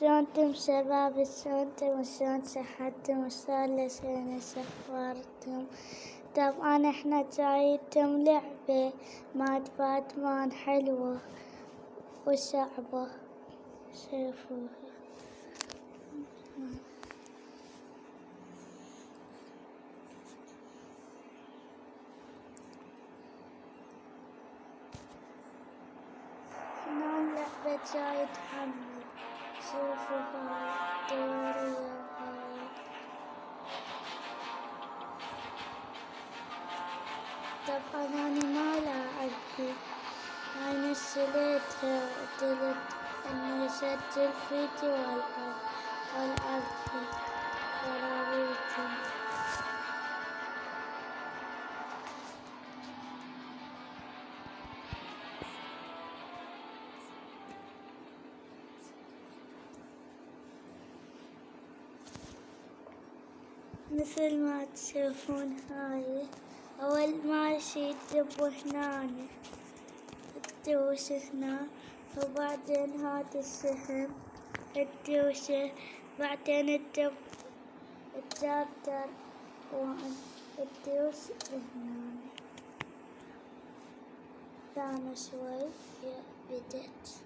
شلونكم شباب؟ شلونكم وشلون صحتكم وشلون سافرتم؟ طبعا احنا جايتم لعبة مات باتمان حلوة وصعبة، شوفوها. هنا اللعبة جاي تحمل، شوفوا هاي الدورية هاي. طبعا أنا ما لاعبها، هاي نزلتها وقلت إني أسجل فيديو وألعبها وراويكم. مثل ما تشوفون هاي، أول ما شي تدب هنا تدوس هنا، وبعدين هاد السهم تدوسه، بعدين تدب الدابتر وتدوس هنا. ثاني شوي بدت.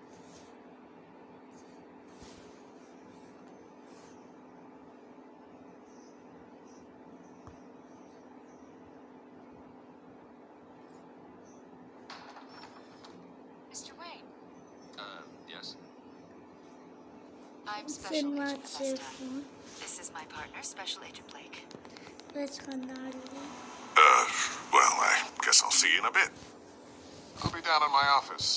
Yes. I'm Special Agent افضل. This is my partner, Special Agent Blake. Well, I guess I'll see you in a bit. I'll be down in my office.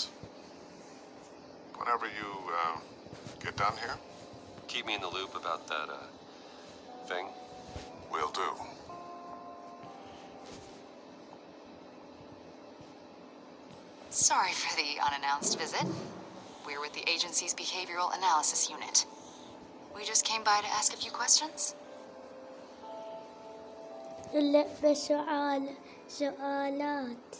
Whenever you, get done here. Keep me in the loop about that, thing. Will do. Sorry for the unannounced visit. We're with the agency's behavioral analysis unit. We just came by to ask a few questions. اللعبة سؤالات،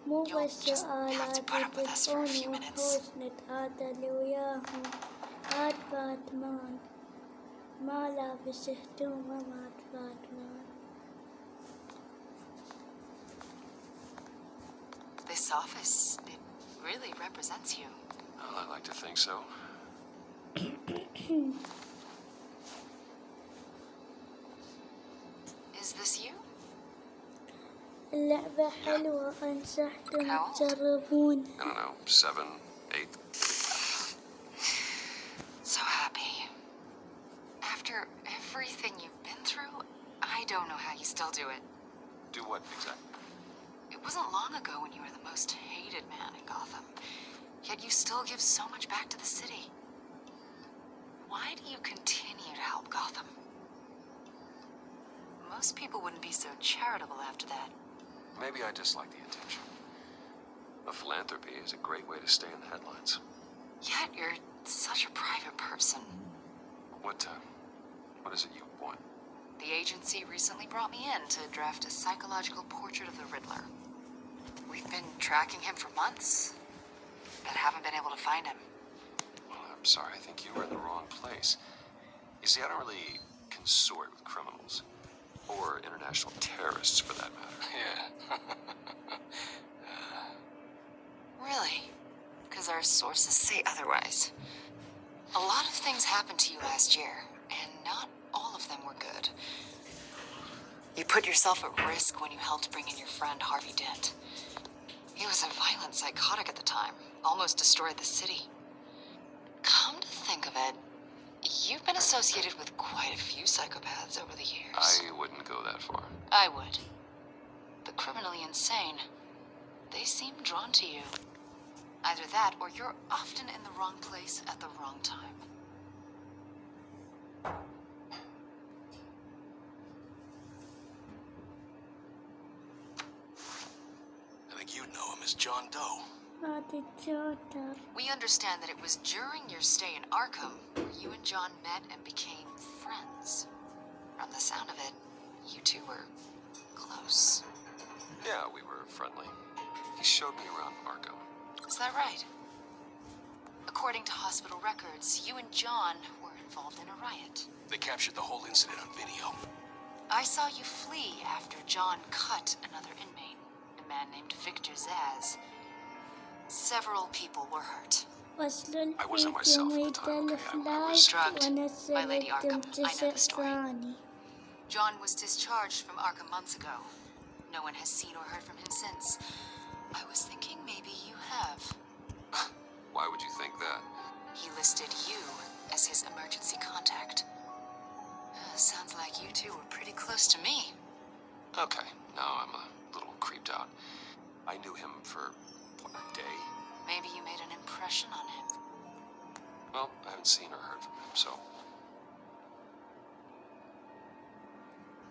مو بس سؤالات. تدخلون وحوش نتعادل وياهم. هاد باتمان ما لابس هدومه مات باتمان. This office, it really represents you. Well, I like to think so. Is this you? اللعبة حلوة، أنصحكم تجربونها. I don't know, 7, 8. So happy. After everything you've been through, I don't know how you still do it. Do what exactly? It wasn't long ago when you were the most hated man in Gotham, yet you still give so much back to the city. Why do you continue to help Gotham? Most people wouldn't be so charitable after that. Maybe I just like the attention. A philanthropy is a great way to stay in the headlines. Yet you're such a private person. What is it you want? The agency recently brought me in to draft a psychological portrait of the Riddler. We've been tracking him for months, but haven't been able to find him. Well, I'm sorry, I think you were in the wrong place. You see, I don't really consort with criminals. Or international terrorists, for that matter. Yeah. Really? Because our sources say otherwise. A lot of things happened to you last year, and not all of them were good. You put yourself at risk when you helped bring in your friend Harvey Dent. He was a violent psychotic at the time, almost destroyed the city. Come to think of it, you've been associated with quite a few psychopaths over the years. I wouldn't go that far. I would. The criminally insane, they seem drawn to you. Either that, or you're often in the wrong place at the wrong time. I think you know him as John Doe. We understand that it was during your stay in Arkham where you and John met and became friends. From the sound of it, you two were close. Yeah, we were friendly. He showed me around Arkham. Is that right? According to hospital records, you and John were involved in a riot. They captured the whole incident on video. I saw you flee after John cut another inmate, a man named Victor Zaz. Several people were hurt. I wasn't myself at the time, okay? I was drugged by Lady Arkham. I know the story. John was discharged from Arkham months ago. No one has seen or heard from him since. I was thinking maybe you have. Why would you think that? He listed you as his emergency contact. Sounds like you two were pretty close to me. Okay, now I'm a little creeped out. I knew him for, what, a day? Maybe you made an impression on him. Well, I haven't seen or heard from him, so...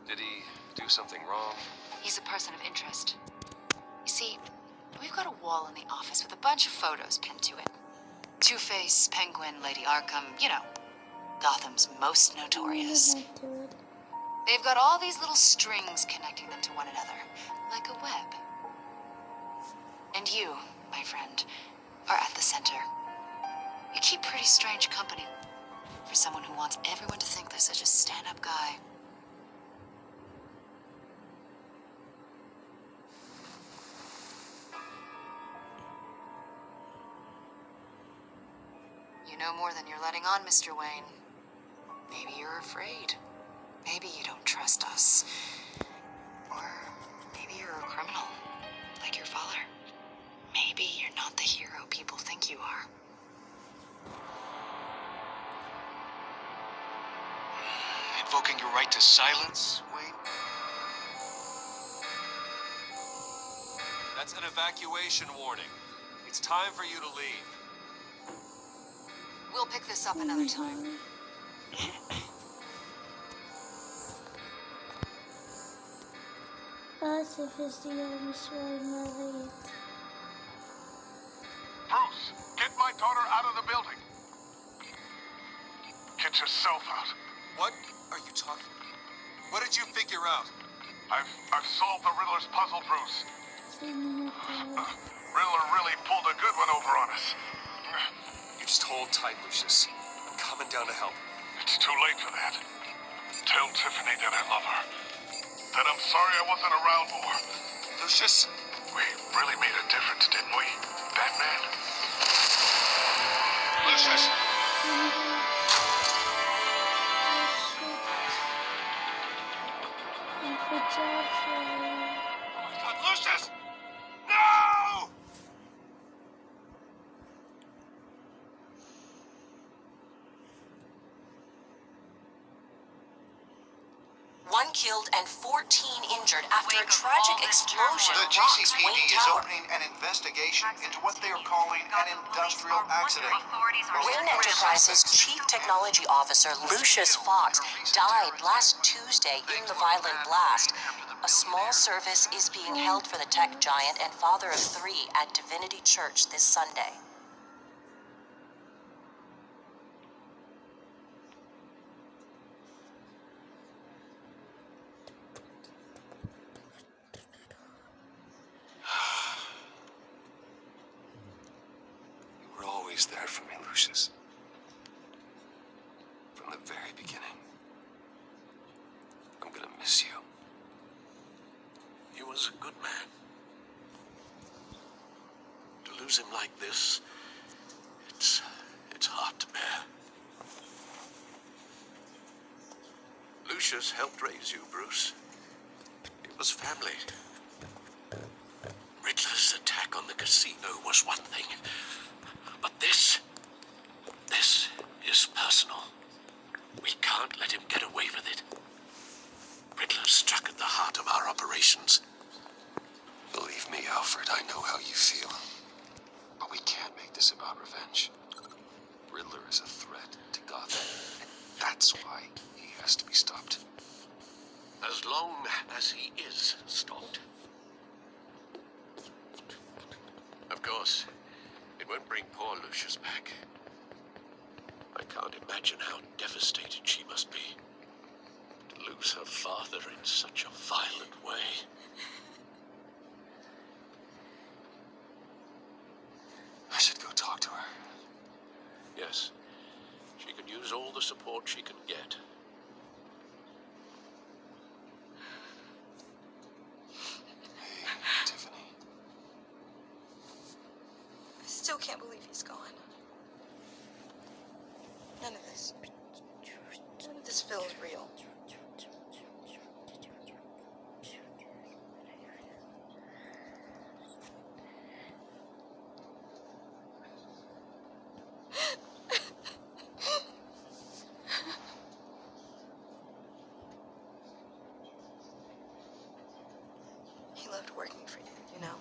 Did he do something wrong? He's a person of interest. You see, we've got a wall in the office with a bunch of photos pinned to it. Two-Face, Penguin, Lady Arkham, you know, Gotham's most notorious. They've got all these little strings connecting them to one another, like a web. And you, my friend, are at the center. You keep pretty strange company for someone who wants everyone to think they're such a stand-up guy. You know more than you're letting on, Mr. Wayne. Maybe you're afraid. Maybe you don't trust us. Or maybe you're a criminal, like your father. Maybe you're not the hero people think you are. Invoking your right to silence, Wayne? That's an evacuation warning. It's time for you to leave. We'll pick this up another time. Bruce, get my daughter out of the building. Get yourself out. What are you talking about? What did you figure out? I've solved the Riddler's puzzle, Bruce. Riddler really pulled a good one over on us. You just hold tight, Lucius. I'm coming down to help. It's too late for that. Tell Tiffany that I love her. That I'm sorry I wasn't around more. Lucius? We really made a difference, didn't we, Batman? Lucius! Oh my God, Lucius! No! One killed and 14 injured after a tragic explosion The rocked GCPD Wayne is Tower. opening an investigation into what they are calling an industrial accident. Wayne Enterprises Chief Technology Officer Lucius Fox died last Tuesday in the violent blast. A small service is being held for the tech giant and father of 3 at Divinity Church this Sunday. You were always there for me, Lucius. From the very beginning. I'm gonna miss you. He was a good man. To lose him like this, it's hard to bear. Lucius helped raise you, Bruce. It was family. Riddler's attack on the casino was one thing, but this is personal. We can't let him get away with it. Riddler struck at the heart of our operations. Believe me, Alfred, I know how you feel. But we can't make this about revenge. Riddler is a threat to Gotham, and that's why he has to be stopped. As long as he is stopped. Of course, it won't bring poor Lucius back. I can't imagine how devastated she must be to lose her father in such a violent way. I should go talk to her. the support she can get. Hey, Tiffany. I still can't believe he's gone. None of this. None of this feels real. He loved working for you, you know?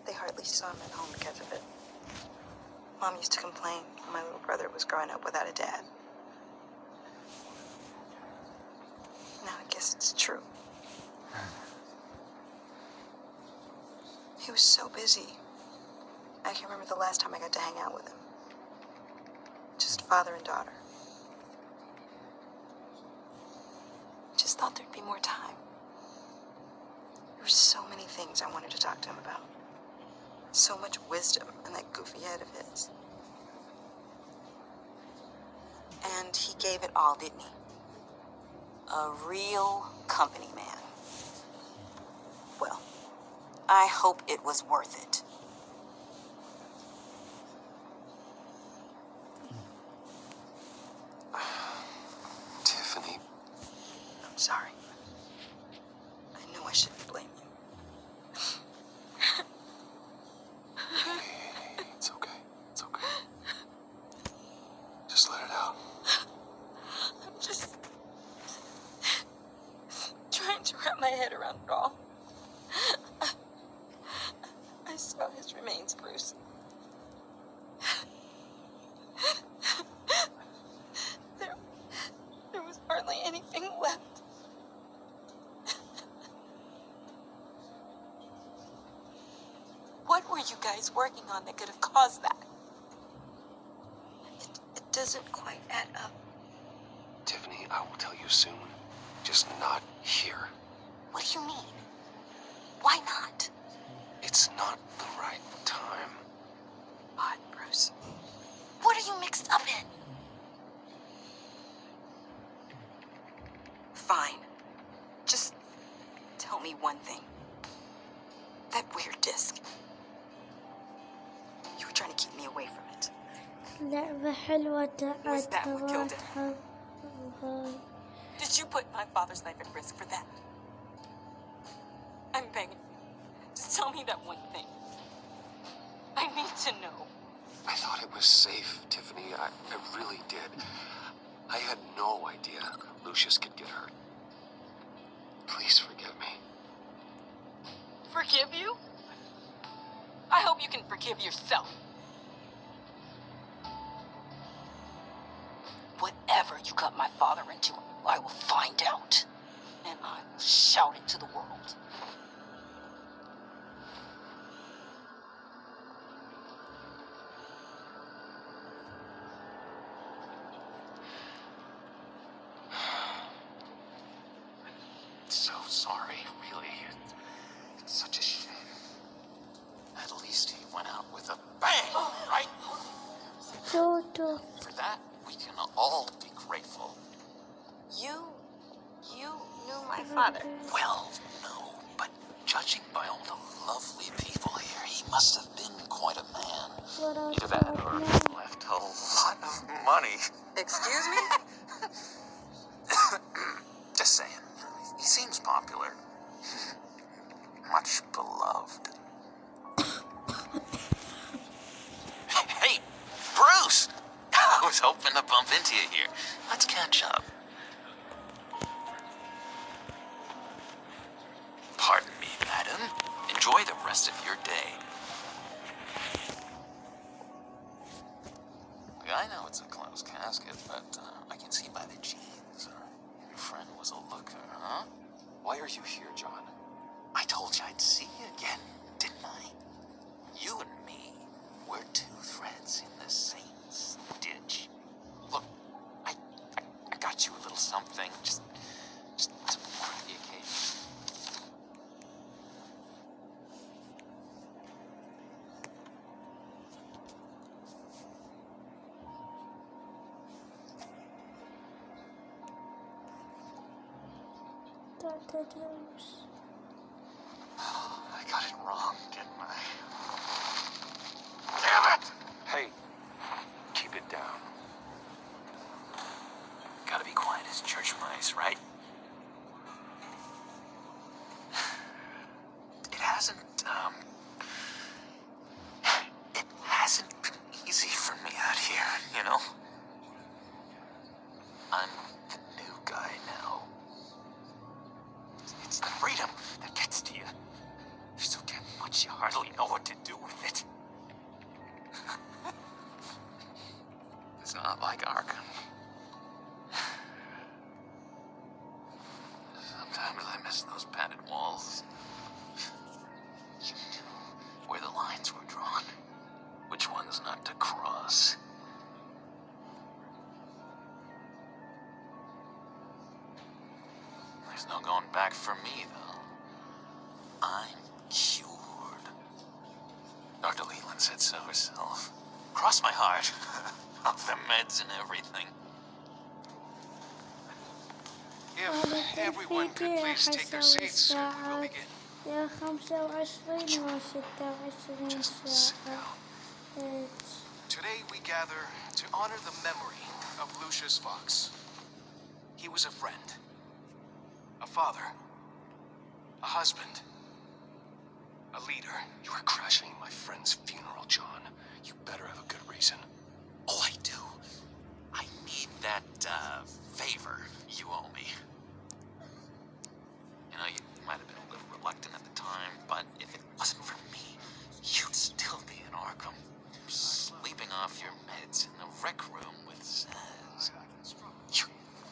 They hardly saw him at home because of it. Mom used to complain when my little brother was growing up without a dad. Now I guess it's true. He was so busy. I can't remember the last time I got to hang out with him. Just father and daughter. Just thought there'd be more time. There were so many things I wanted to talk to him about. So much wisdom in that goofy head of his. And he gave it all, didn't he? A real company man. Well, I hope it was worth it. Tiffany. I'm sorry. I know I shouldn't blame you. It's okay. It's okay. Just let it out. I'm just trying to wrap my head around it all. I saw his remains, Bruce. There was hardly anything left. What were you guys working on that could have caused that? It doesn't quite add up. Tiffany, I will tell you soon. Just not here. What do you mean? Why not? It's not the right time. What, Bruce? What are you mixed up in? Fine. Just tell me one thing. That weird disc. You were trying to keep me away from it. لعبة حلوة Was that what killed him? تعتبرها. Did you put my father's life at risk for that? I'm begging. Just tell me that one thing. I need to know. I thought it was safe, Tiffany. I really did. I had no idea Lucius could get hurt. Please forgive me. Forgive you? I hope you can forgive yourself. Whatever you got my father into, I will find out. And I will shout it to the world. So sorry, really. It's such a shame. At least he went out with a bang, right? توتو. For that, we can all be grateful. You knew my father. Well, no, but judging by all the lovely people here, he must have been quite a man. Either that or left a lot of money. Excuse me? Just saying. He seems popular. Much beloved. Hey, Bruce! I was hoping to bump into you here. Let's catch up. Pardon me, madam. Enjoy the rest of your day. I know it's a closed casket, but I can see by the jeans. Your friend was a looker, huh? Why are you here, John? I told you I'd see you again, didn't I? You and me, we're two threads in the same stitch. Look, I got you a little something, just to mark the occasion. got the news. I got it wrong, didn't I? Damn it! Hey, keep it down. Gotta be quiet as church mice, right? It hasn't been easy for me out here, you know? I'm the new guy now. It's the freedom that gets to you. There's so damn much you hardly know what to do with it. It's not like Arkham. Sometimes I miss those padded walls. You knew where the lines were drawn, which ones not to cross. There's no going back for me, though. I'm cured. Dr. Leland said so herself. Cross my heart. Off the meds and everything. If everyone could please take their seats, we will begin. يا 25 و26 ساعة. Today we gather to honor the memory of Lucius Fox. He was a friend, a father, a husband, a leader. You are crashing my friend's funeral, John. You better have a good reason. Oh, I do. I need that, favor you owe me. You know, you might have been a little reluctant at the time, but if it wasn't for me, you'd still be in Arkham, sleeping off your meds in the rec room with Zaz.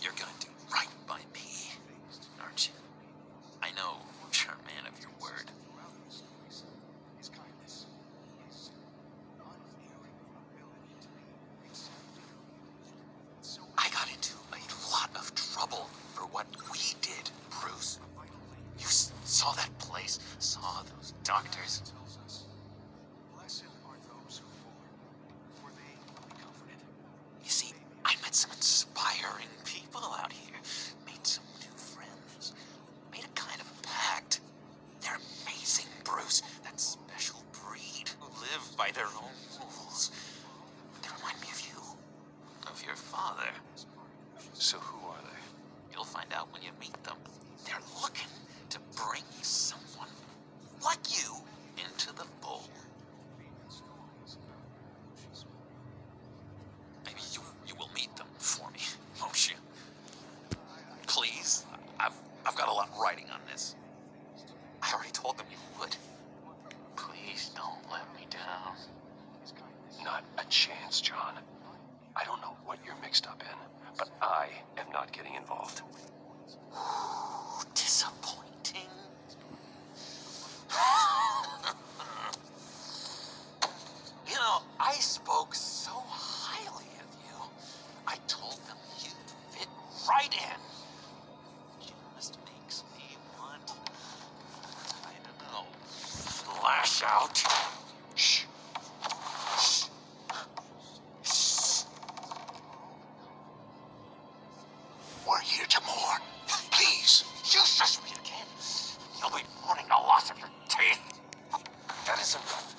You're gonna do right by me, aren't you? I know you're a man of your word. I got into a lot of trouble for what we did, Bruce. You saw that place, saw those doctors. Blessed are those who mourn, for they will be comforted. You see, I met some inspiring people out here, made some new friends, made a kind of pact. They're amazing, Bruce, that special breed who live by their own rules. They remind me of you, of your father. So who are they? You'll find out when you meet them. They're looking to bring someone like you into the fold. Maybe you will meet them for me, won't you? Please, I've got a lot riding on this. I already told them you would. Please don't let me down. Not a chance, John. I don't know what you're mixed up in, but I am not getting involved. Disappointing. You know, I spoke so highly of you. I told them you'd fit right in. Just makes me want, I don't know, lash out. Shh. Shh. Shh. We're here to mourn. Please, use this me again. You'll be mourning the loss of your teeth. That is enough.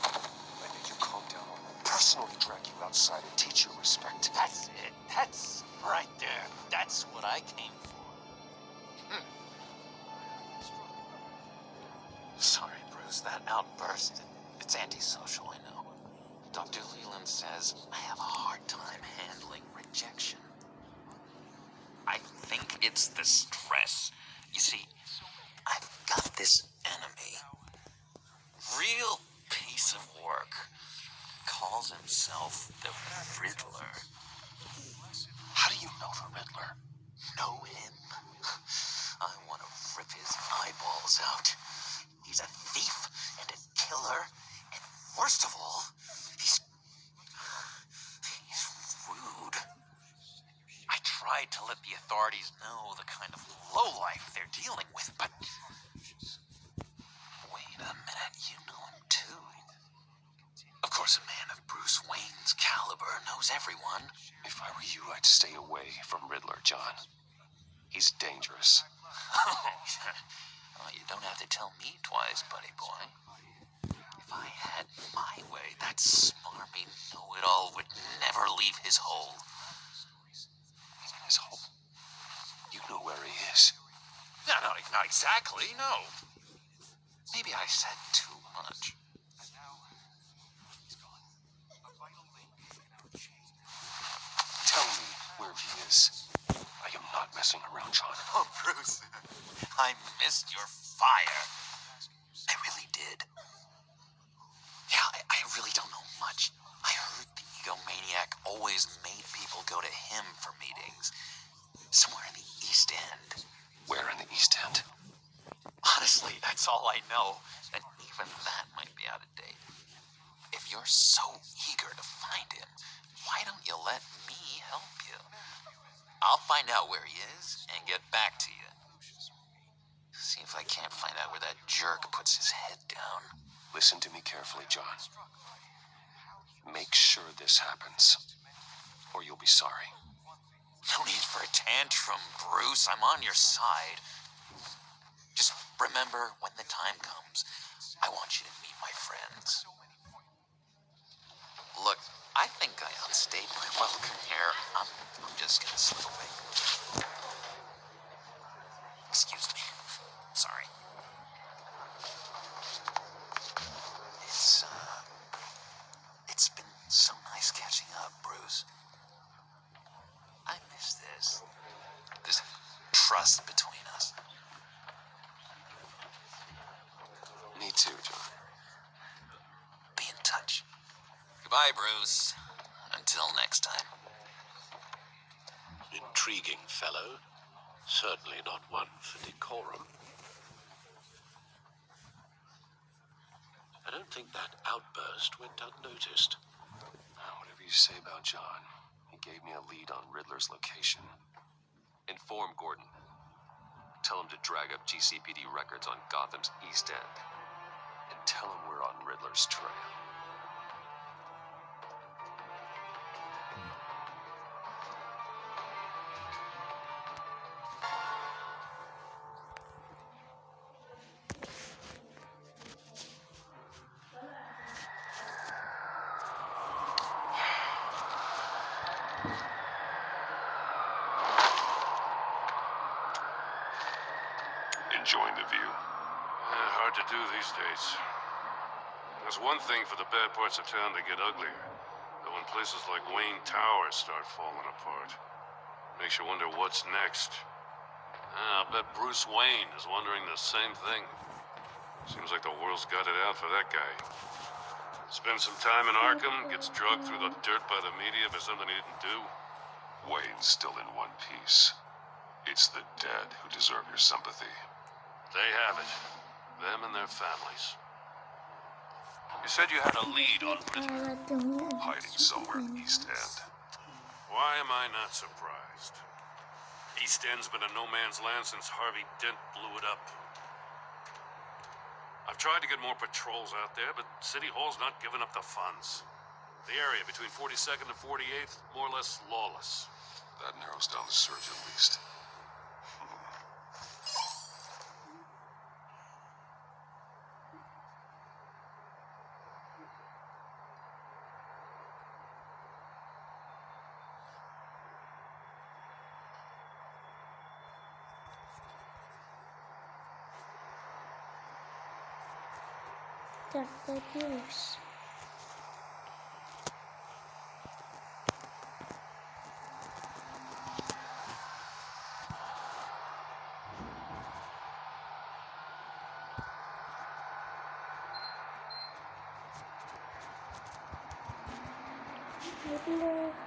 I need you calm down. I'll personally drag you outside and teach you respect. That's it. That's right there. That's what I came for. Sorry, Bruce. That outburst, it's antisocial, I know. Dr. Leland says I have a hard time handling rejection. I think it's the stress. You see, I've got this enemy. Real piece of work. Calls himself the Riddler. How do you know the Riddler? Know him? I want to rip his eyeballs out. He's a thief and a killer, and worst of all, he's rude. I tried to let the authorities know the kind of lowlife they're dealing with, but wait a minute, you know him too. Of course, a man of Bruce Wayne's caliber knows everyone. If I were you, I'd stay away from Riddler, John. He's dangerous. Oh, you don't have to tell me twice, buddy boy. If I had my way, that smarmy know-it-all would never leave his hole. His hole? You know where he is. No, not exactly, no. Maybe I said too much. Tell me where he is. I am not messing around, John. Oh, Bruce, I missed your fire. I really did. Yeah, I really don't know much. I heard the egomaniac always made people go to him for meetings. Somewhere in the East End. Where in the East End? Honestly, that's all I know. And even that might be out of date. If you're so eager to find him, why don't you let me help you? I'll find out where he is and get back to you. See if I can't find out where that jerk puts his head down. Listen to me carefully, John. Make sure this happens, or you'll be sorry. No need for a tantrum, Bruce. I'm on your side. Just remember, when the time comes, I want you to meet my friends. Look, I think I outstayed my welcome here. I'm just gonna slip away. Excuse me. Sorry. It's been so nice catching up, Bruce. I miss this. This trust between us. Me too, John. Be in touch. Goodbye, Bruce. Until next time. Intriguing fellow. Certainly not one for decorum. I don't think that outburst went unnoticed. Whatever you say about John, he gave me a lead on Riddler's location. Inform Gordon. Tell him to drag up GCPD records on Gotham's East End. And tell him we're on Riddler's trail. Enjoying the view? Hard to do these days. There's one thing for the bad parts of town to get uglier. But when places like Wayne Tower start falling apart, makes you wonder what's next. I'll bet Bruce Wayne is wondering the same thing. Seems like the world's got it out for that guy. Spends some time in Arkham, gets drugged through the dirt by the media for something he didn't do. Wayne's still in one piece. It's the dead who deserve your sympathy. They have it. Them and their families. You said you had a lead on Riddler. Hiding somewhere in the East End. Why am I not surprised? East End's been a no man's land since Harvey Dent blew it up. I've tried to get more patrols out there, but City Hall's not giving up the funds. The area between 42nd and 48th, more or less lawless. That narrows down the search at least. The Bruce. Riddler.